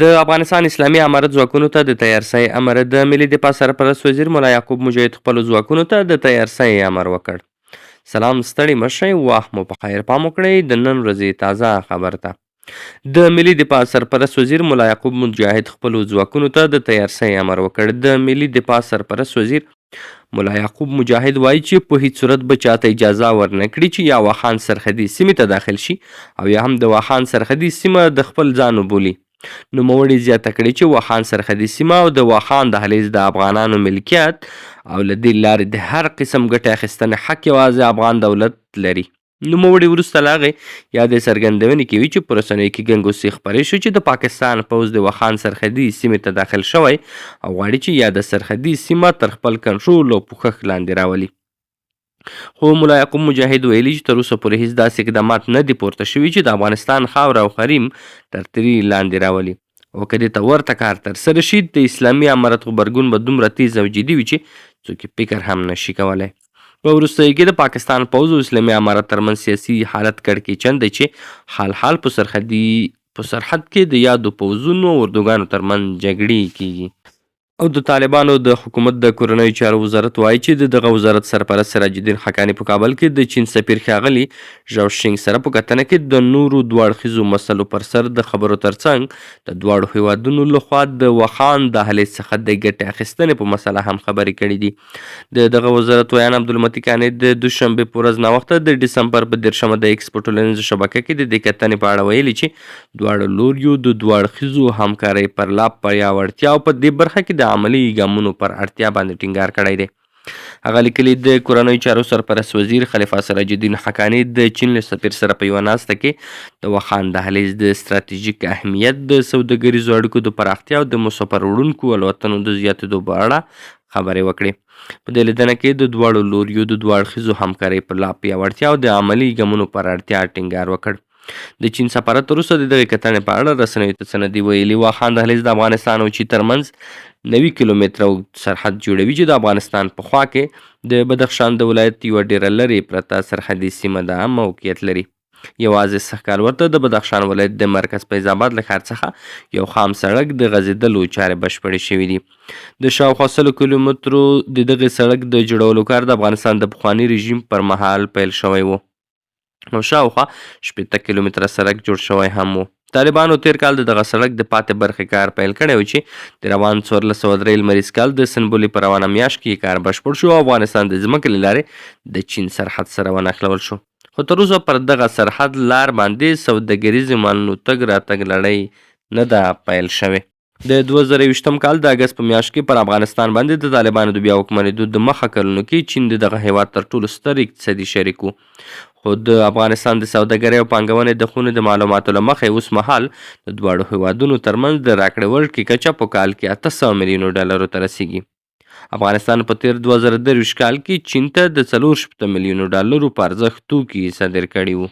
د افغانستان اسلامي امارت ځواکونو ته د تیارسۍ امر. د ملي دفاع سرپرست وزیر ملا یعقوب مجاهد خپلو ځواکونو ته د تیارسۍ امر وکړ. سلام، ستړي مه شئ، وخت مو په خیر. پام وکړئ د نن ورځې تازه خبر ته. د ملي دفاع سرپرست وزیر ملا یعقوب مجاهد خپلو ځواکونو ته د تیارسۍ امر وکړ. د ملي دفاع سرپرست وزیر ملا یعقوب مجاهد وایي چې په هیڅ صورت به چاته اجازه ورنه کړي چې یا واخان سرحدي سیمې ته داخل شي او یا هم د واخان سرحدي سیمه د خپل ځان وبولي. نوموړي زیاته کړې چې واخان سرحدي سیمه او د واخان دهلیز د افغانانو ملکیت او له دې لارې د هر قسم ګټې اخیستنې حق یوازې افغان دولت لري. نوموړي وروسته له هغې یا د څرګندونې کوي چې په رسنیو کې ګنګوسې خپرې شو چې د پاکستان پوځ د واخان سرحدي سیمې ته داخل شوی او غواړي چې یا د سرحدي سیمه تر خپل کنټرول او پوښښ لاندې راولي. خو ملا یعقوب مجاهد ویلي چې تر اوسه پورې هیڅ داسې اقدامات نه دي پورته شوي چې د افغانستان خاوره او حریم تر تري لاندې راولي او که دې ته ورته کار ترسره شي د اسلامي امارت غبرګون به دومره تیز او جدي وي چې څوک فکر هم نشي کولی. په وروستیو کې د پاکستان پوځ او اسلامي امارت ترمنځ سیاسي حالت کړکېچن دی چې حال په سرحد کې د یادو پوځونو او اردوګانو ترمنځ جګړې کیږي. او د طالبانو د حکومت د کورنیو چارو وزارت وایي چې د دغه وزارت سرپرست سراج الدین حقاني په کابل کې د چین سفیر ښاغلي ژاو شینګ سره په کتنه کې د نورو دواړو اړخیزو مسلو پر سر د خبرو ترڅنګ د دواړو هیوادونو لخوا د واخان دهلیز څخه د ګټې اخیستنې په مسله هم خبرې کړې دي. د دغه وزارت ویان عبدالمتي کاني د دوشنبې په ورځ ناوخته د ډسمبر په 10 د ایکس په ټولنیزه شبکه کې د دې کتنې په اړه ویلي چې دواړو لوریو د دواړو اړخیزو همکارۍ پر لا پیاوړتیا او په دې برخه کې د عملي ګامونو پر اړتیا باندې ټینګار کړی دی. هغه لیکلي د کورنیو چارو سرپرست وزیر خلیفه سراج الدین حقاني د چین له سفیر سره په یوه ناسته کې د واخان دهلیز د ستراتیژیک اهمیت، د سوداګریزو اړیکو د پراختیا او د مسافر وړونکو الوتنو د زیاتېدو په اړه خبرې وکړې. په دې لیدنه کې د دواړو لوریو د دواړو اړخیزو همکارۍ پر لا پیاوړتیا او د عملي ګامونو پر اړتیا ټینګار وکړ. د چین سفارت وروسته د دغې کتنې په اړه رسنیو ته څه نه دي ویلي. واخان دهلیز د افغانستان او چین ترمنځ 90 کیلومتره اوږد سرحد جوړوي چې د افغانستان په خوا کې د بدخشان د ولایت یوه ډیره لرې پرته سرحدي سیمه ده موقعیت لري. یوازې سږ کال ورته د بدخشان ولایت د مرکز فیض آباد له ښار څخه یو خام سړک د غځېدلو چارې بشپړې شوي دي. د شاوخوا 100 کیلومترو د دغې سړک د جوړولو کار د افغانستان د پخواني رژیم پر مهال پیل شوی و او شاوخوا 80 کیلومتره سړک جوړ شوی هم و. طالبانو تیر کال دغه سړک د پاتې برخې کار پیل کړی و چې د روان 1403 لمریز کال د سنبلې په روانه میاشت کې کار بشپړ شو او افغانستان د ځمکې له لارې د چین سرحد سره ونښلول شو. خو تر اوسه پر دغه سرحد لار باندې سوداګریزې مالونو تګ راتګ لړۍ نه ده پیل شوې. د 2020 کال د اګست په میاشت کې پر افغانستان باندې د طالبانو د بیا حکومتېدو د مخه کلونو کې چین د دغه هیواد تر ټولو ستر اقتصادي شریک و. خو د افغانستان د سوداګرۍ او پانګونې د خونې د معلوماتو له مخې اوس مهال د دواړو هیوادونو ترمنځ د راکړې ورکړې کچه په کال کې 800 میلیونو ډالرو ته رسیږي. افغانستان په تیر 2023 کال کې چین ته د 4 میلیونو ډالرو په ارزښت توکي صادر کړي وو.